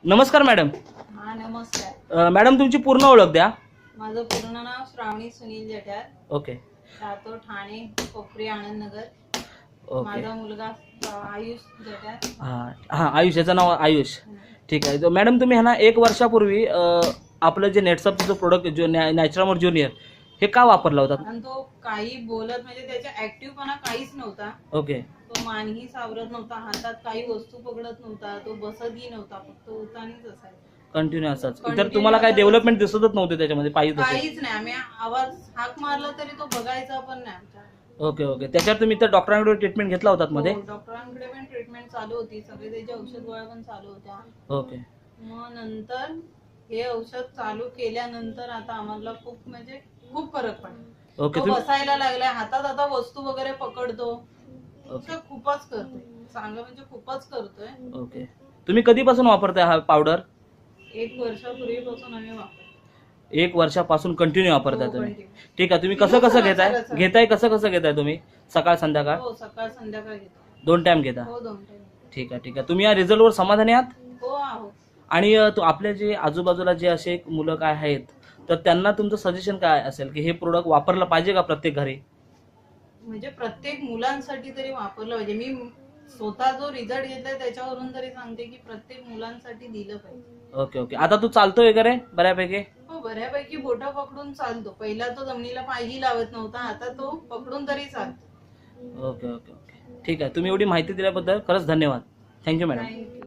नमस्कार मॅडम. हा नमस्कार. मॅडम तुमची पूर्ण ओळख द्या. माझं पूर्ण नाव श्रावणी सुनील जठार. ओके. राहतो ठाणे कोपरी आनंद नगर. ओके. माझा मुलगा आयुष जठार. हां हां, आयुष, याचं नाव आयुष. ठीक आहे. तर मॅडम तुम्ही ह्यांना 1 वर्षापूर्वी आपलं जे नेटसपचं जो प्रोडक्ट जो नॅचरमोर ज्युनियर हे का वापरला होता? आणि तो काही बोलत म्हणजे त्याचा ऍक्टिव्हपणा काहीच नव्हता. ओके. तो मानही सावरत नव्हता, हातात काही वस्तू पकडत नव्हता, तो बसतही नव्हता, फक्त उतानीच असायचा. कंटिन्यू असाच. इतर तुम्हाला काय डेव्हलपमेंट दिसतच नव्हते त्याच्यामध्ये? काहीच नाही. आम्ही आवाज हाक मारला तरी तो बघायचा पण नाही आमच्या. Okay okay. त्याच्यावर तुम्ही तर डॉक्टरांकडे ट्रीटमेंट घेतला होतात मध्ये? डॉक्टरांकडे पण ट्रीटमेंट चालू होती, सगळे त्याचे औषध गोळ्या पण चालू होत्या. ओके. मग नंतर हे औषध चालू केल्यानंतर आता आम्हाला खूप म्हणजे खूप फरक पडला. ओके. तो बसायला लागलाय, हातात आता वस्तू वगैरे पकडतो. ओके. खूपच करतोय, चांगलं म्हणजे खूपच करतोय. ओके. तुम्ही कधीपासून वापरताय हा पावडर? 1 वर्षापूर्वीपासून आम्ही वापरतो. 1 वर्षापासून कंटिन्यू वापरताय तुम्ही? continue. ठीक आहे. तुम्ही कसं कसं घेताय कसं घेताय तुम्ही? सकाळ संध्याकाळ? हो, सकाळ संध्याकाळ घेतो. 2 टाइम घेता? हो, 2 टाइम. ठीक आहे ठीक आहे. तुम्ही या रिझल्टवर समाधानी आहात? हो आहोत. आणि आपले जे आजूबाजूला जे असे मुलं काय आहेत तर त्यांना तुमचं सजेशन काय असेल की हे प्रोडक्ट वापरलं पाहिजे का प्रत्येक घरी? म्हणजे प्रत्येक मुलांसाठी तरी वापरलं पाहिजे. मी स्वतः जो रिझल्ट घेतलाय त्याच्यावरून तरी सांगते की प्रत्येक मुलांसाठी दिलं पाहिजे. Okay okay. आता तू चालतोय वगैरे बऱ्यापैकी? हो, बऱ्यापैकी बोटं पकडून चालतो. पहिला तो जमिनीला पायही लावत नव्हता, आता तो पकडून तरी चालतो. Okay okay okay. ठीक आहे. तुम्ही एवढी माहिती दिल्याबद्दल खरंच धन्यवाद. Thank you madam. थँक्यू.